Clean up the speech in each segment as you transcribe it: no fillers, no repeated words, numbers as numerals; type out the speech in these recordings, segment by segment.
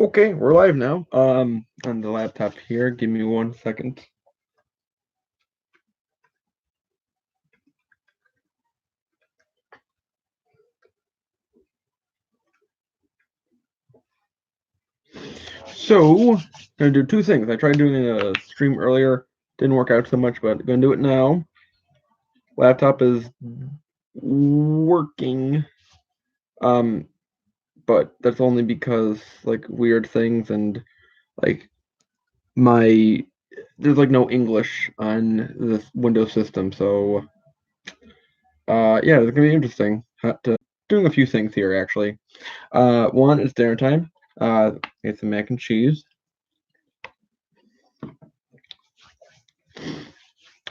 Okay, we're live now. On the laptop here. Give me 1 second. So, gonna do two things. I tried doing a stream earlier, didn't work out so much, but gonna do it now. Laptop is working, um, but that's only because like weird things and like my there's like no English on this Windows system, so yeah, it's gonna be interesting. Doing a few things here actually. One is dinner time. Get some mac and cheese.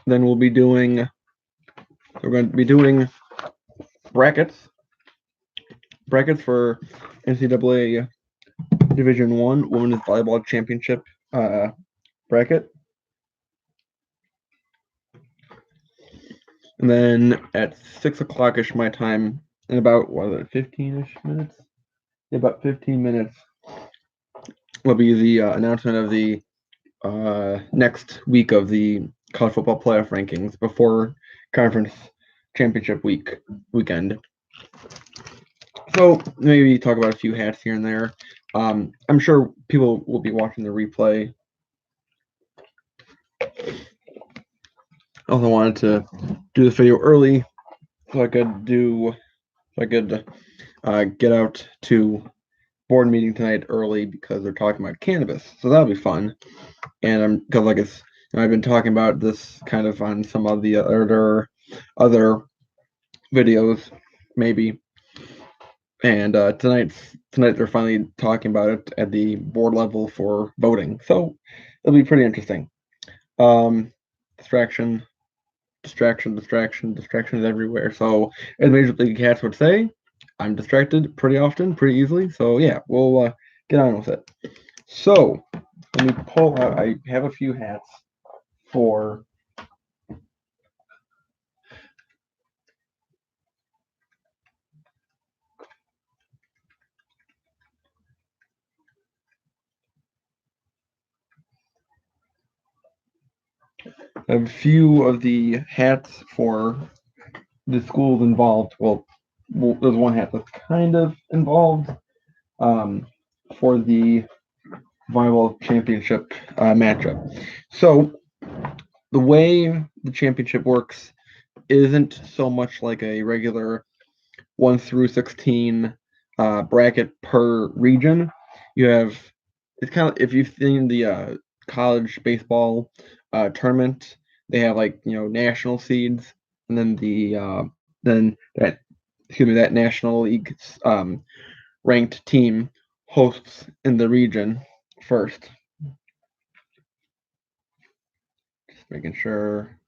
Then we're going to be doing brackets for NCAA Division One Women's Volleyball Championship bracket. And then at 6 o'clock-ish my time, in about 15-ish minutes? About 15 minutes will be the announcement of the next week of the college football playoff rankings before conference championship weekend. So maybe talk about a few hats here and there. I'm sure people will be watching the replay. I also wanted to do this video early so I could get out to board meeting tonight early because they're talking about cannabis, so that'll be fun. And because I've been talking about this kind of on some of the other videos, maybe. And tonight they're finally talking about it at the board level for voting, so it'll be pretty interesting. Distraction is everywhere. So as Major League Cats would say, I'm distracted pretty often, pretty easily. So yeah, we'll get on with it. So let me pull out. I have a few hats for. I have a few of the hats for the schools involved. Well, there's one hat that's kind of involved for the volleyball championship matchup. So the way the championship works isn't so much like a regular 1 through 16 bracket per region. You have it's kind of if you've seen the college baseball tournament, they have like national seeds, and then that national league ranked team hosts in the region first. Just making sure.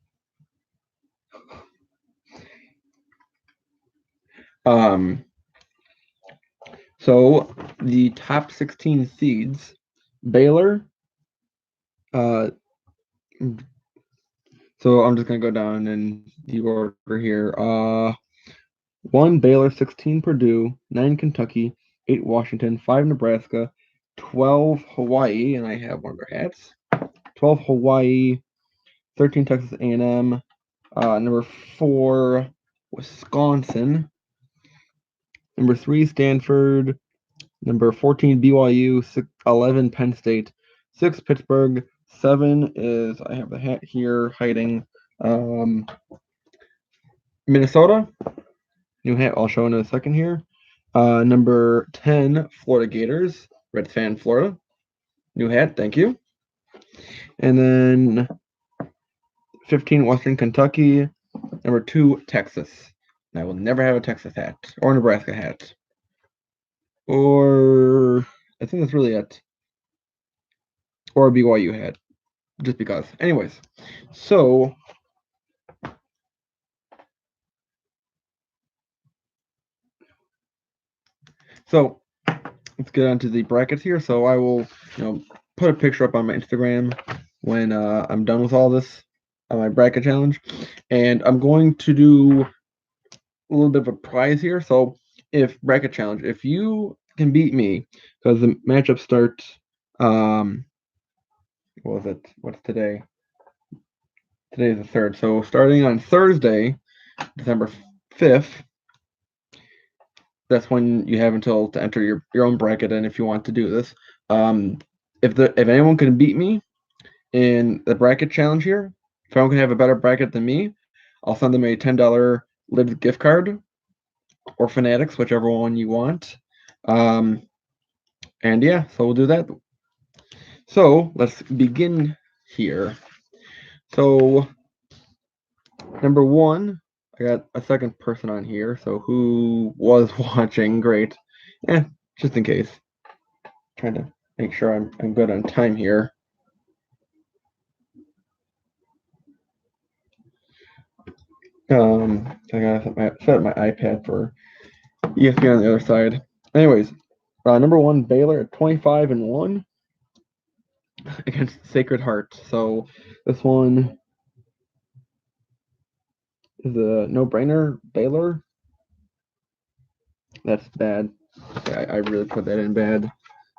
So the top 16 seeds, Baylor. So I'm just gonna go down in the order here. 1 Baylor, 16 Purdue, 9 Kentucky, 8 Washington, 5 Nebraska, 12 Hawaii, and I have one of their hats. 12 Hawaii, 13 Texas A&M, number 4 Wisconsin, number 3 Stanford, number 14 BYU, 11 Penn State, 6 Pittsburgh, 7 is I have the hat here hiding. Minnesota. New hat I'll show in a second here. Number 10, Florida Gators. Red Fan, Florida. New hat, thank you. And then 15, Western Kentucky. Number 2, Texas. And I will never have a Texas hat or a Nebraska hat. Or I think that's really it. Or a BYU hat. Just because. Anyways, so let's get on to the brackets here. So I will, put a picture up on my Instagram when I'm done with all this on my bracket challenge, and I'm going to do a little bit of a prize here. So if bracket challenge, if you can beat me, because the matchup starts. What was it? What's today? Today's the 3rd. So starting on Thursday, December 5th, that's when you have until to enter your own bracket in if you want to do this. If anyone can beat me in the bracket challenge here, if anyone can have a better bracket than me, I'll send them a $10 Libs gift card or Fanatics, whichever one you want. And yeah, so we'll do that. So let's begin here. So number 1, I got a second person on here. So who was watching? Great. Just in case. Trying to make sure I'm good on time here. I gotta set my iPad for ESPN on the other side. Anyways, number 1, Baylor at 25-1 against Sacred Heart. So this one is a no-brainer. Baylor. That's bad. Yeah, I really put that in bad.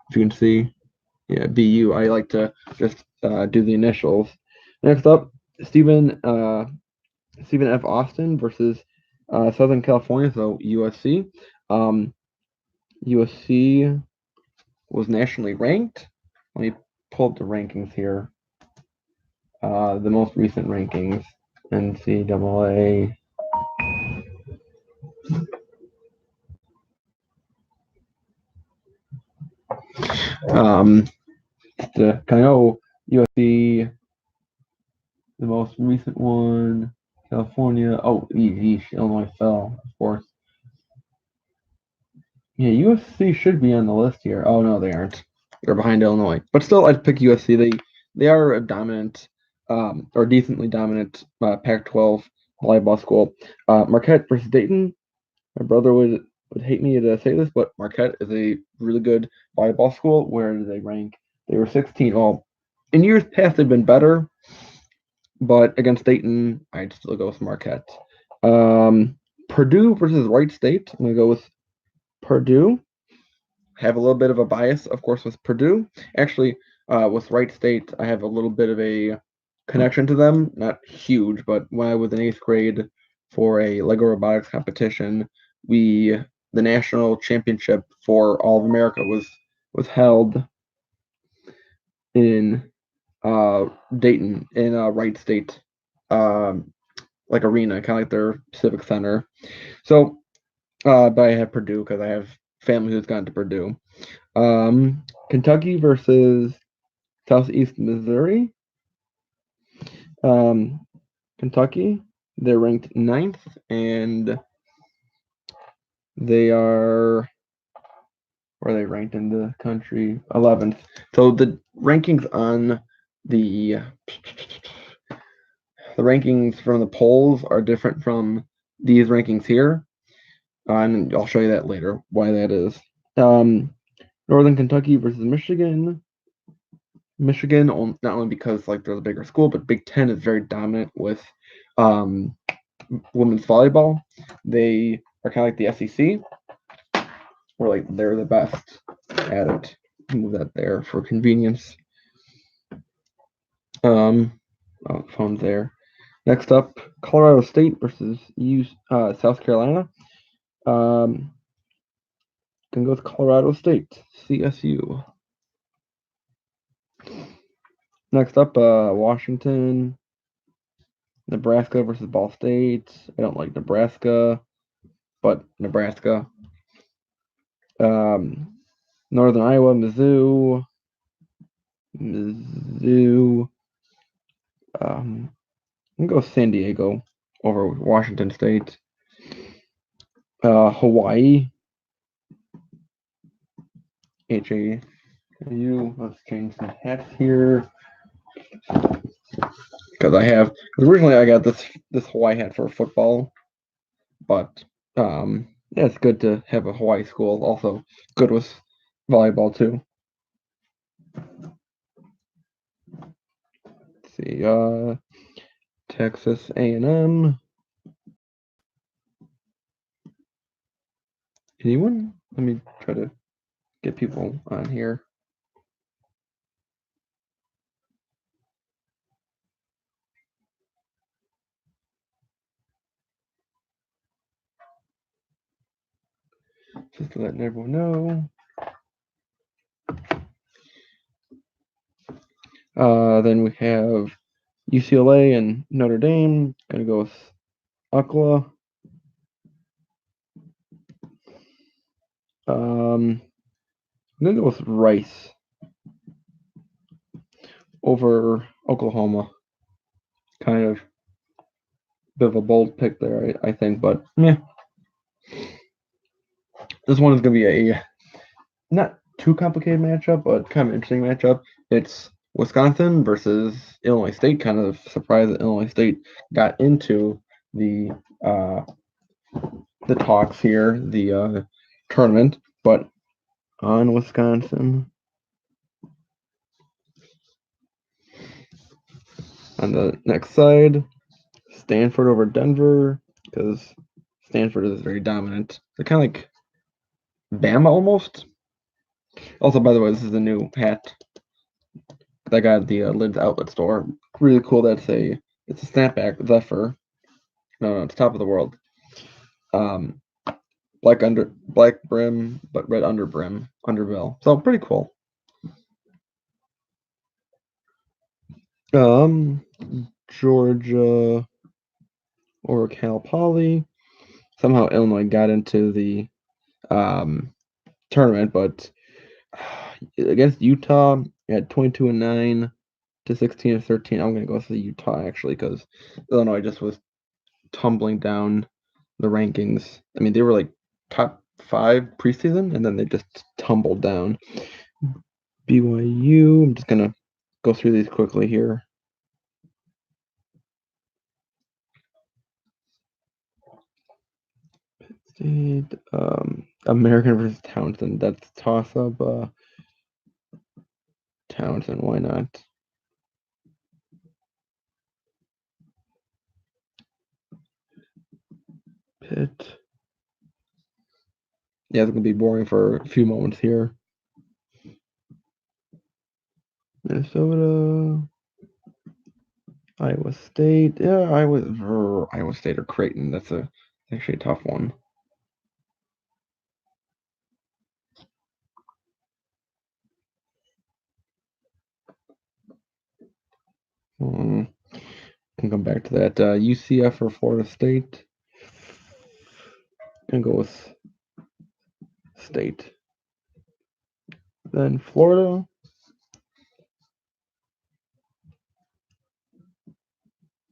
If you can see, yeah, BU. I like to just do the initials. Next up, Stephen F. Austin versus Southern California, so USC. USC was nationally ranked. Let me pull up the rankings here. The most recent rankings, NCAA. I know USC, the most recent one, California. Oh, Illinois fell, of course. Yeah, USC should be on the list here. Oh no, they aren't. They're behind Illinois, but still, I'd pick USC. They are a dominant, or decently dominant Pac-12 volleyball school. Marquette versus Dayton. My brother would hate me to say this, but Marquette is a really good volleyball school. Where do they rank? They were 16. Well, in years past, they've been better, but against Dayton, I'd still go with Marquette. Purdue versus Wright State. I'm gonna go with Purdue. Have a little bit of a bias, of course, with Purdue. Actually, with Wright State, I have a little bit of a connection to them. Not huge, but when I was in 8th grade for a Lego robotics competition, the national championship for all of America was held in Dayton in Wright State, like arena, kind of like their civic center. So, but I have Purdue because I have family who's gone to Purdue. Kentucky versus Southeast Missouri. Kentucky, they're ranked 9th, and they are, where are they ranked in the country? 11th. So the rankings on the rankings from the polls are different from these rankings here, and I'll show you that later why that is. Northern Kentucky versus Michigan. Michigan, not only because like they're the bigger school, but Big Ten is very dominant with women's volleyball. They are kind of like the SEC, where like they're the best at it. Move that there for convenience. Phone's there. Next up, Colorado State versus South Carolina. Can go with Colorado State, CSU. Next up, Washington, Nebraska versus Ball State. I don't like Nebraska, but Nebraska. Northern Iowa, Mizzou. I'm gonna go San Diego over Washington State. Hawaii. HAU. Let's change some hats here. Because originally I got this Hawaii hat for football, but yeah, it's good to have a Hawaii school. Also good with volleyball too. Let's see, Texas A&M. Anyone? Let me try to get people on here. Just letting everyone know. Then we have UCLA and Notre Dame. Gonna go with UCLA. I'm gonna go with Rice over Oklahoma. Kind of bit of a bold pick there, I think, but yeah. This one is gonna be a not too complicated matchup, but kind of interesting matchup. It's Wisconsin versus Illinois State. Kind of surprised that Illinois State got into the talks here, the tournament, but on Wisconsin. On the next side, Stanford over Denver, because Stanford is very dominant. They're kind of like Bama almost. Also, by the way, this is a new hat that I got at the Lids outlet store. Really cool. It's a snapback Zephyr. No, it's top of the world. Black brim, but red underbill. So pretty cool. Georgia or Cal Poly. Somehow Illinois got into the tournament, but against Utah, at 22-9 to 16-13. I'm gonna go with the Utah actually, because Illinois just was tumbling down the rankings. I mean, they were like top 5 preseason, and then they just tumbled down. BYU. I'm just gonna go through these quickly here. Pitt State, American versus Townsend. That's toss up. Townsend, why not? Pitt. Yeah, it's gonna be boring for a few moments here. Minnesota, Iowa State. Yeah, Iowa State or Creighton. That's actually a tough one. Can come back to that. UCF or Florida State. Gonna go with State. Then Florida.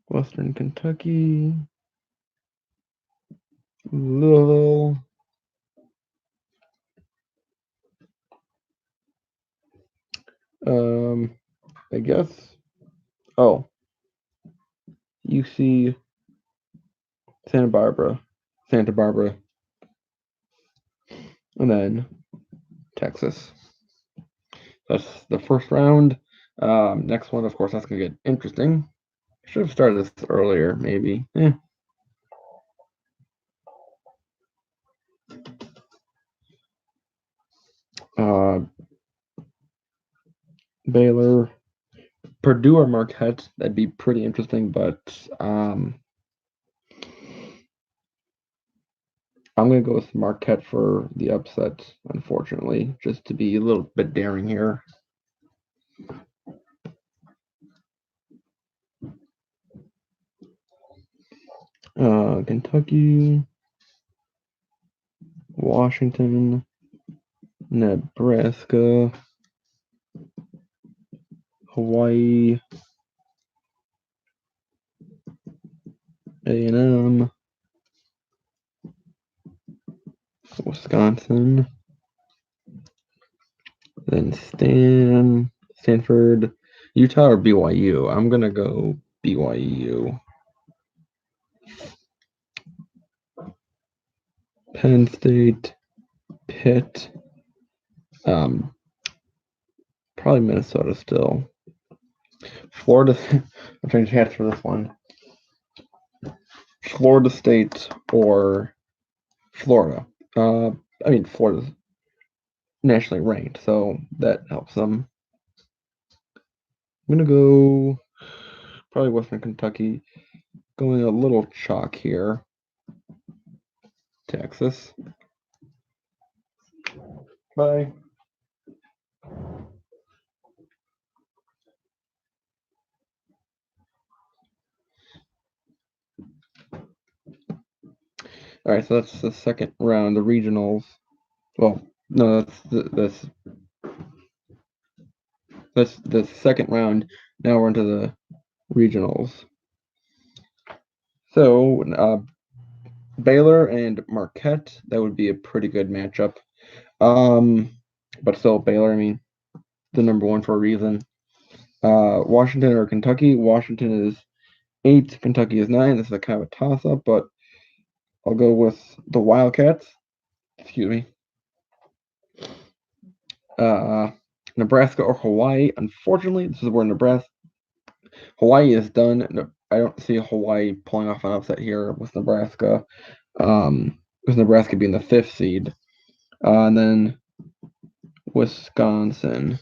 Western Kentucky. Louisville. I guess. Oh. UC Santa Barbara. And then Texas. That's the first round. Next one, of course, that's gonna get interesting. Should have started this earlier, maybe. Baylor, Purdue or Marquette. That'd be pretty interesting, but I'm gonna go with Marquette for the upset, unfortunately, just to be a little bit daring here. Kentucky, Washington, Nebraska, Hawaii, A&M, Wisconsin, then Stanford, Utah or BYU. I'm gonna go BYU. Penn State, Pitt, probably Minnesota still. Florida. I'm changing hats for this one. Florida State or Florida. I mean Florida. nationally ranked, so that helps them. I'm gonna go probably Western Kentucky. Going a little chalk here. Texas. Bye. All right, so that's the second round, the regionals. Well, no, that's the second round. Now we're into the regionals. So Baylor and Marquette, that would be a pretty good matchup. But still, Baylor, I mean, the number one for a reason. Washington or Kentucky. Washington is 8, Kentucky is 9. This is a kind of a toss up, but I'll go with the Wildcats. Excuse me. Nebraska or Hawaii. Unfortunately, this is where Hawaii is done. I don't see Hawaii pulling off an upset here with Nebraska. With Nebraska being the 5th seed. And then Wisconsin.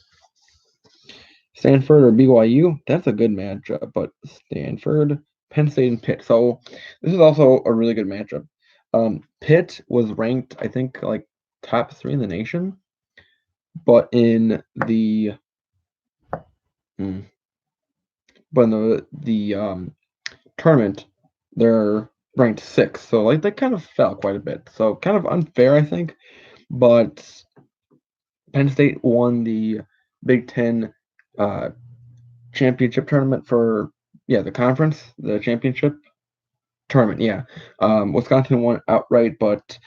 Stanford or BYU, that's a good matchup, but Stanford, Penn State, and Pitt. So this is also a really good matchup. Pitt was ranked, I think, like top 3 in the nation, but in the tournament, they're ranked 6th. So like they kind of fell quite a bit. So kind of unfair, I think. But Penn State won the Big Ten championship tournament for the conference, the championship tournament. Yeah, Wisconsin won outright, but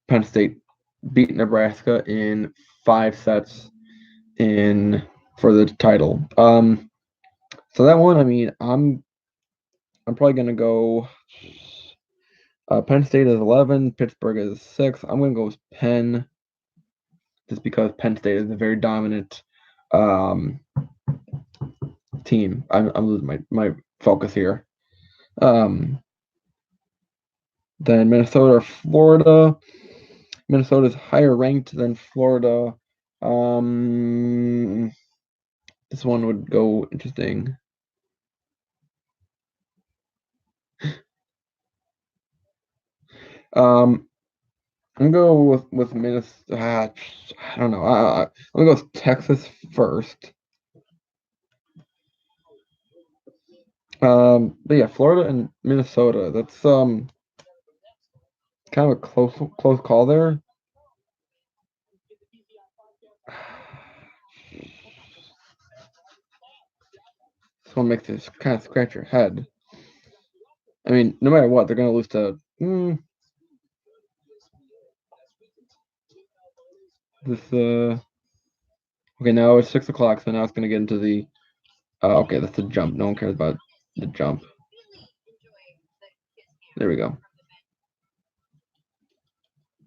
Penn State beat Nebraska in 5 sets for the title. So that one, I mean, I'm probably gonna go. Penn State is 11, Pittsburgh is 6. I'm gonna go with Penn, just because Penn State is a very dominant team. I'm losing my focus here. Then Minnesota or Florida. Minnesota is higher ranked than Florida. This one would go interesting. I'm gonna go with Minnesota. I don't know. I'm gonna go with Texas first. But yeah, Florida and Minnesota. That's kind of a close call there. This one makes you kind of scratch your head. I mean, no matter what, they're gonna lose to. This Okay, now it's 6 o'clock, so now it's gonna get into the. Okay, that's the jump. No one cares about the jump. There we go.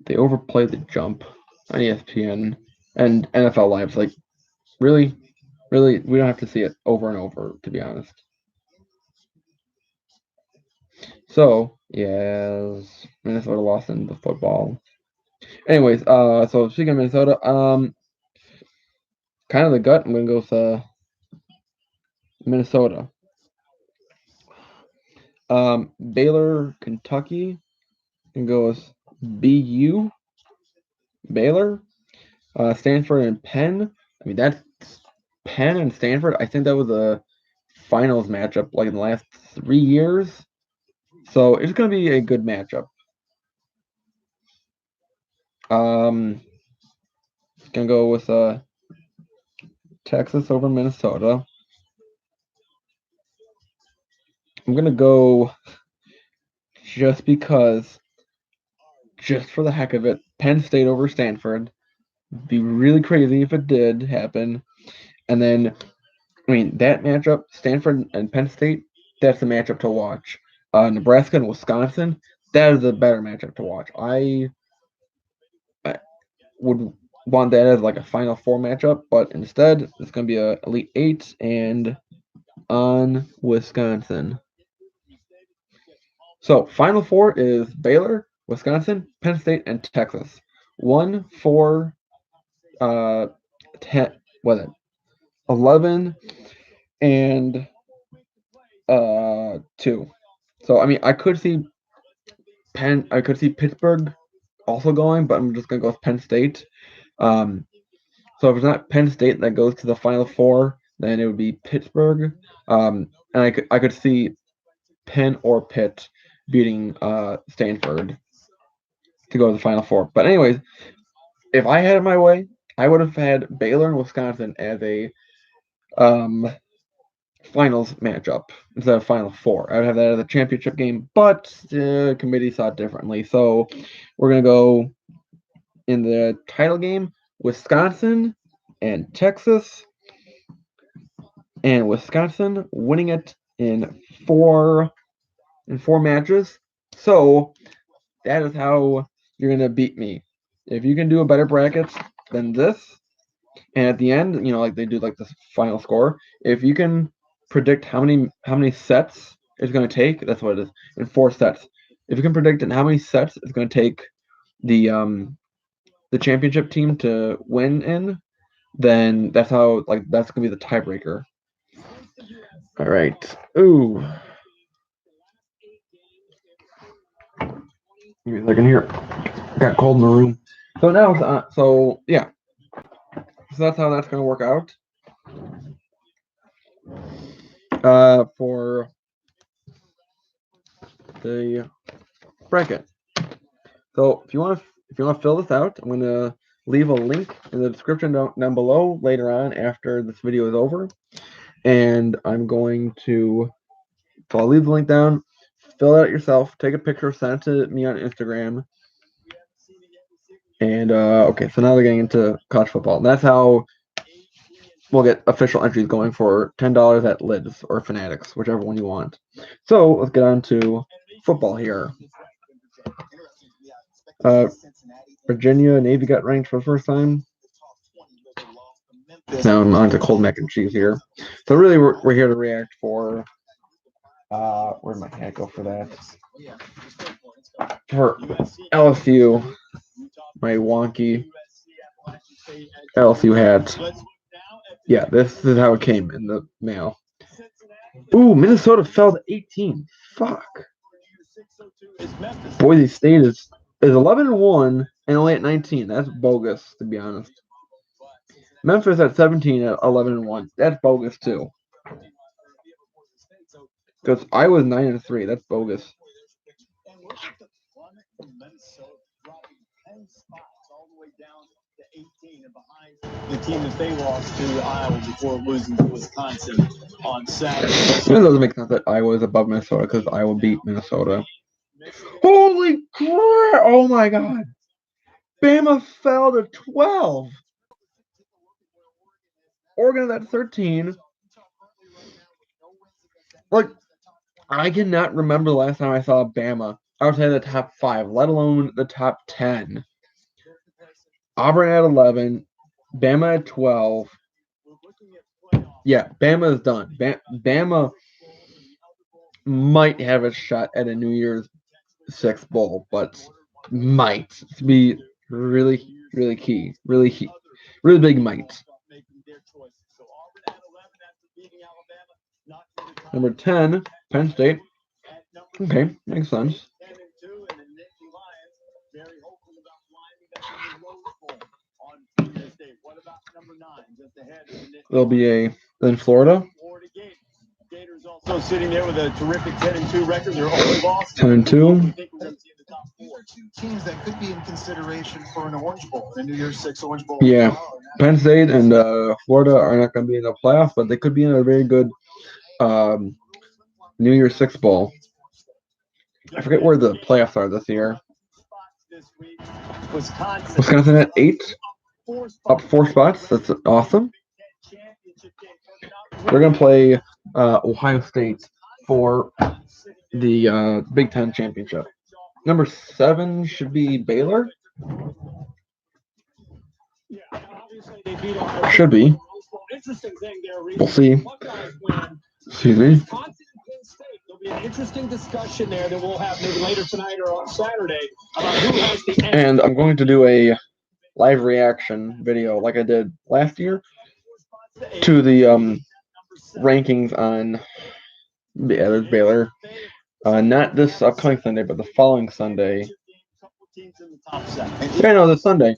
They overplayed the jump on ESPN and NFL Live. Like, really, really, we don't have to see it over and over, to be honest. So, yes, Minnesota lost in the football. Anyways, so speaking of Minnesota, kind of the gut. I'm gonna go with Minnesota. Baylor, Kentucky. And go with BU, Baylor. Stanford and Penn. I mean, that's Penn and Stanford. I think that was a finals matchup like in the last 3 years. So it's going to be a good matchup. Gonna go with Texas over Minnesota. I'm gonna go just because, just for the heck of it, Penn State over Stanford. Be really crazy if it did happen. And then, I mean, that matchup, Stanford and Penn State, that's the matchup to watch. Nebraska and Wisconsin, that is a better matchup to watch. I would want that as like a Final Four matchup, but instead it's going to be a Elite Eight and on Wisconsin. So Final Four is Baylor, Wisconsin, Penn State, and Texas. 1, 4, 10, what is it? 11 and 2. So I mean, I could see Pittsburgh also going, but I'm just gonna go with Penn State. So if it's not Penn State that goes to the Final Four, then it would be Pittsburgh. And I could see Penn or Pitt beating Stanford to go to the Final Four. But anyways, if I had it my way, I would have had Baylor and Wisconsin as a finals matchup instead of Final Four. I would have that as a championship game, but the committee saw it differently. So we're gonna go in the title game, Wisconsin and Texas, and Wisconsin winning it in four matches. So that is how you're gonna beat me. If you can do a better bracket than this, and at the end, like they do like the final score, if you can predict how many sets it's gonna take, that's what it is, in 4 sets. If you can predict in how many sets it's gonna take the championship team to win in, then that's how that's gonna be the tiebreaker. All right. Ooh. Give me a second here. Got cold in the room. So now, yeah. So that's how that's gonna work out. For the bracket. So if you want to fill this out, I'm gonna leave a link in the description down below later on after this video is over, and I'm going to. So I'll leave the link down. Fill it out yourself. Take a picture. Send it to me on Instagram. And okay, so now they're getting into college football. And that's how we'll get official entries going for $10 at Lids or Fanatics, whichever one you want. So let's get on to football here. Virginia Navy got ranked for the first time. Now I'm on to cold mac and cheese here. So really, we're here to react for. Where'd my hat go for that? For LSU, my wonky LSU hat. Yeah, this is how it came in the mail. Ooh, Minnesota fell to 18. Fuck. Boise State is 11-1 and only at 19. That's bogus, to be honest. Memphis at 17 at 11-1. That's bogus too. Because I was 9-3. That's bogus. The team that they lost to Iowa before losing to Wisconsin on Saturday. It doesn't make sense that Iowa is above Minnesota because Iowa beat Minnesota. Holy crap! Oh my god! Bama fell to 12. Oregon at 13. Like, I cannot remember the last time I saw Bama outside the top 5, let alone the top 10. Auburn at 11. Bama at 12. Yeah, Bama is done. Bama might have a shot at a New Year's 6 bowl, but might be really, really key. Really big might. Number 10, Penn State. Okay, makes sense. There'll be in Florida. Gators also sitting there with a terrific 10-2 record. They're only lost 10-2. Teams that could be in consideration for an Orange Bowl, a New Year's 6 Orange Bowl. Yeah, Penn State and Florida are not going to be in the playoffs, but they could be in a very good New Year's 6 bowl. I forget where the playoffs are this year. Wisconsin at 8, up 4 spots. That's awesome. We're going to play Ohio State for the Big Ten championship. Number 7 should be Baylor. Should be. We'll see. Excuse me. There'll be an interesting discussion there that we'll have maybe later tonight or on Saturday about who has the. And I'm going to do a live reaction video like I did last year to the rankings on there's Baylor. Not this upcoming Sunday, but the following Sunday. Yeah, no, this Sunday.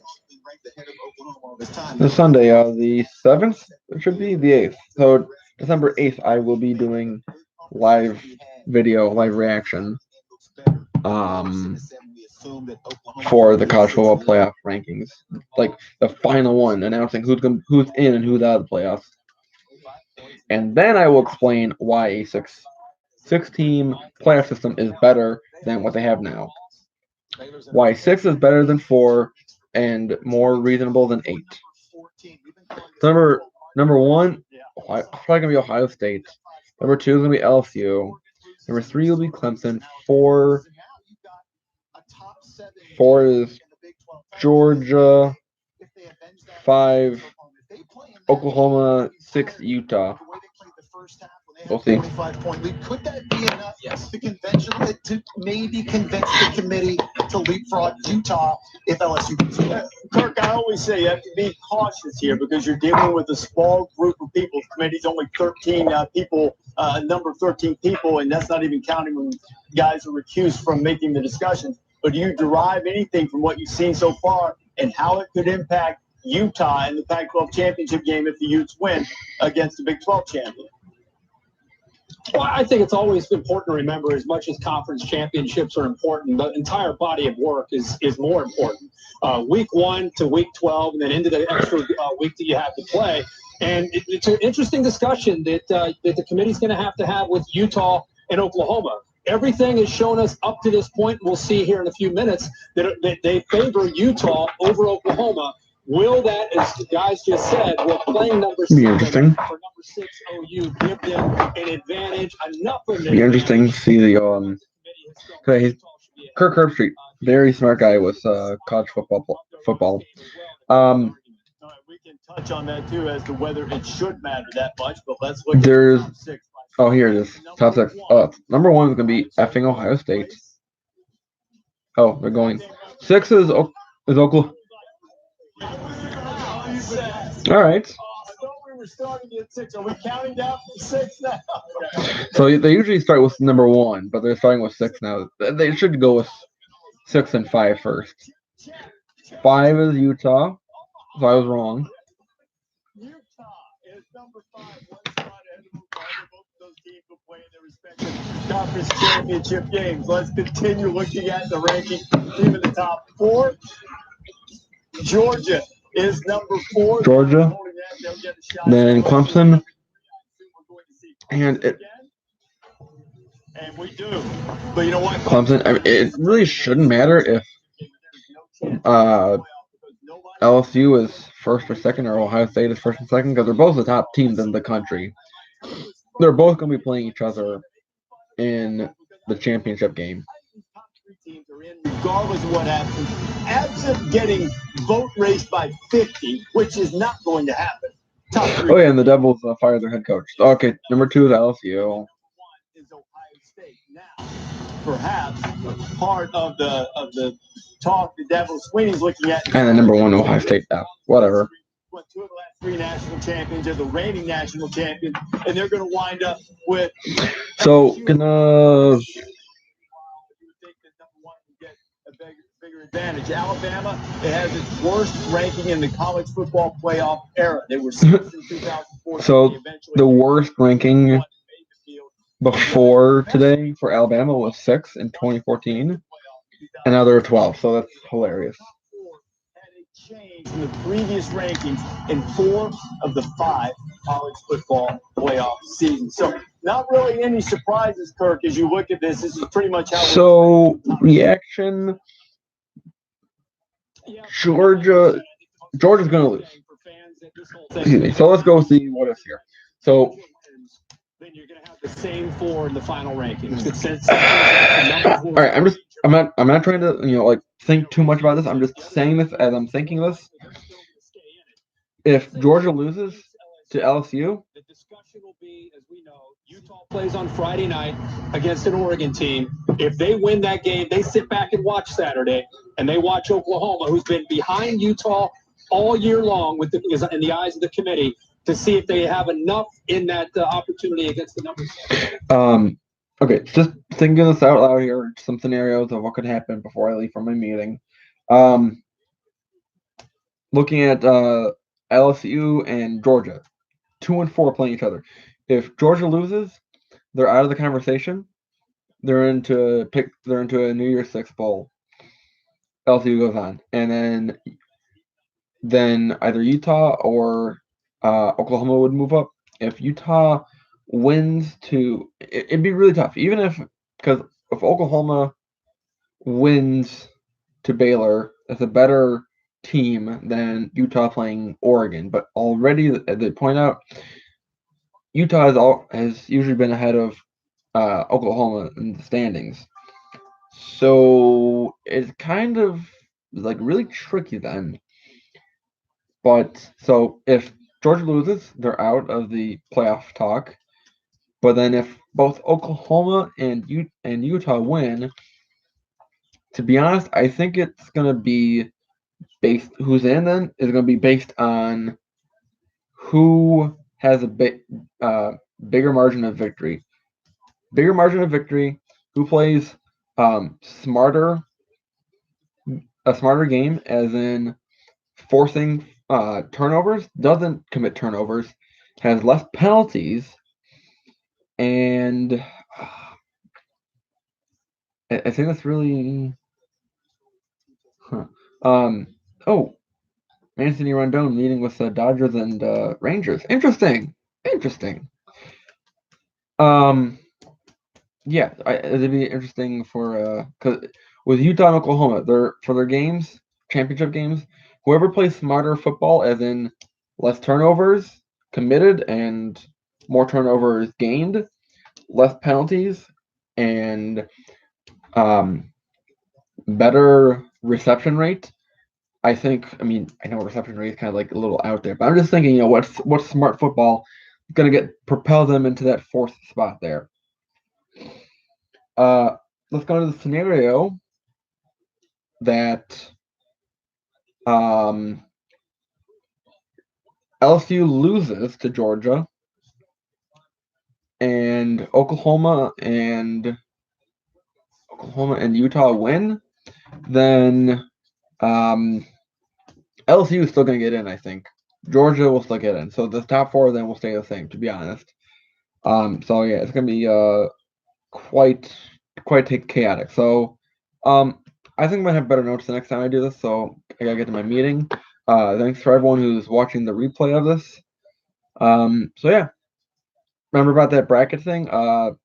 This Sunday, the 7th, it should be the 8th. So December 8th, I will be doing live reaction for the college football playoff rankings, like the final one, announcing who's in and who's out of the playoffs. And then I will explain why a six-team playoff system is better than what they have now. Why 6 is better than 4 and more reasonable than 8. So number 1, probably gonna be Ohio State. Number 2 is gonna be LSU. Number 3 will be Clemson. 4 is Georgia. 5 Oklahoma. 6 Utah. We'll see. 25-point lead. Could that be enough to maybe convince the committee to leapfrog Utah if LSU can do that? Kirk, I always say you have to be cautious here because you're dealing with a small group of people. The committee's only 13 people, number of 13 people, and that's not even counting when guys are recused from making the discussions. But do you derive anything from what you've seen so far and how it could impact Utah in the Pac-12 championship game if the Utes win against the Big 12 champion? Well, I think it's always important to remember, as much as conference championships are important, the entire body of work is more important. Week 1 to week 12, and then into the extra week that you have to play. And it's an interesting discussion that the committee's going to have with Utah and Oklahoma. Everything has shown us up to this point, we'll see here in a few minutes, that they favor Utah over Oklahoma. Will that, as the guys just said, will playing number 7 for number 6 OU give them an advantage? Enough of it. Be interesting to see the Kirk Herbstreit, very smart guy with college football. We can touch on that too as to whether it should matter that much, but let's look There's at top 6. Oh, here it is. Top 6. Number 1 is gonna be effing Ohio State. Oh, they're going. 6 is Oklahoma. All right. I thought we were starting at 6. Are we counting down from 6 now? So they usually start with number 1, but they're starting with 6 now. They should go with 6 and 5 first. 5 is Utah. So I was wrong. Utah is number 5. One spot ahead of Oklahoma. Both of those teams will play in their respective conference championship games. Let's continue looking at the ranking. Team in the top 4. Georgia is number 4. Georgia. Then Clemson. And we do. But you know what? Clemson, I mean, it really shouldn't matter if LSU is first or second or Ohio State is first and second, because they're both the top teams in the country. They're both going to be playing each other in the championship game. Teams are in regardless of what happens, absent getting vote raised by 50, which is not going to happen. Oh yeah, and the Devils fired their head coach. Okay, number 2 is LSU. Is Ohio State now? Perhaps part of the talk the Devils Sweeney's looking at. And then number 1 Ohio State. Whatever. What, 2 of the last 3 national champions are the reigning national champions, and they're going to wind up with. So Bigger advantage. Alabama, it has its worst ranking in the college football playoff era. They were 6th in 2014. So the worst ranking before today for Alabama was 6th in 2014, and now they're 12. So that's hilarious. Had a change from the previous rankings in 4 of the 5 college football playoff seasons. So not really any surprises, Kirk, as you look at this. This is pretty much how. So reaction. Georgia's going to lose. Excuse me. So let's go see what is here. So then you're going to have the same 4 in the final rankings. All right, I'm not trying to think too much about this. I'm just saying this as I'm thinking this. If Georgia loses, to LSU. The discussion will be, as we know, Utah plays on Friday night against an Oregon team. If they win that game, they sit back and watch Saturday, and they watch Oklahoma, who's been behind Utah all year long in the eyes of the committee, to see if they have enough in that opportunity against the numbers. Okay, just thinking this out loud here, some scenarios of what could happen before I leave from my meeting. Looking at LSU and Georgia, 2-4 playing each other. If Georgia loses, they're out of the conversation. They're into a New Year's Six bowl. LSU goes on, and then either Utah or Oklahoma would move up. If Utah wins it'd be really tough, because if Oklahoma wins to Baylor, that's a better team than Utah playing Oregon. But already, as they point out, Utah has usually been ahead of Oklahoma in the standings. So it's kind of like really tricky then. But so if Georgia loses, they're out of the playoff talk. But then if both Oklahoma and Utah win, to be honest, I think it's gonna be who's in then is gonna be based on who has a bigger margin of victory. Bigger margin of victory, who plays a smarter game, as in forcing turnovers, doesn't commit turnovers, has less penalties, and I think that's really. Anthony Rondon meeting with the Dodgers and Rangers. Interesting. Yeah, it'd be interesting because with Utah and Oklahoma, for their games, championship games, whoever plays smarter football, as in less turnovers committed and more turnovers gained, less penalties, and better reception rate. I know reception rate is kind of like a little out there, but I'm just thinking, what's smart football going to propel them into that fourth spot there. Let's go to the scenario that LSU loses to Georgia and Oklahoma and Utah win. Then LSU is still going to get in, I think. Georgia will still get in. So the top four then will stay the same, to be honest. So yeah, it's going to be quite chaotic. So I think I'm going to have better notes the next time I do this. So I got to get to my meeting. Thanks for everyone who's watching the replay of this. So yeah, remember about that bracket thing. I'll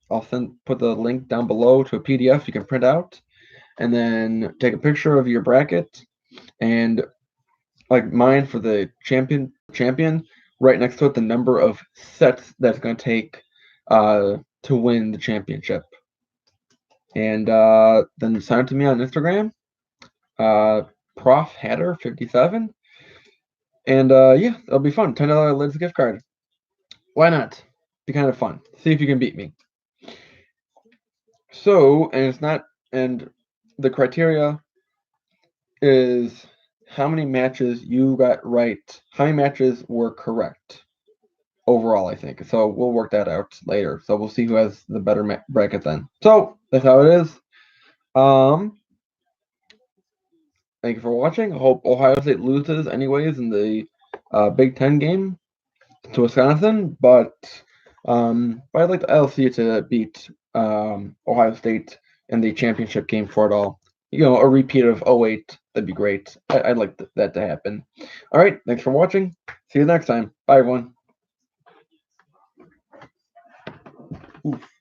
put the link down below to a PDF you can print out, and then take a picture of your bracket, and like mine for the champion, right next to it the number of sets that's going to take to win the championship. And then sign up to me on Instagram, Prof Hatter 57. And yeah, it'll be fun. $10 Lids gift card. Why not? Be kind of fun. See if you can beat me. So, and the criteria is how many matches you got right. How many matches were correct overall, I think. So we'll work that out later. So we'll see who has the better bracket then. So that's how it is. Thank you for watching. I hope Ohio State loses anyways in the Big Ten game to Wisconsin, but I'd like the LSU to beat Ohio State in the championship game for it all. A repeat of 2008, that'd be great. I'd like that to happen. All right, thanks for watching. See you next time. Bye, everyone. Oof.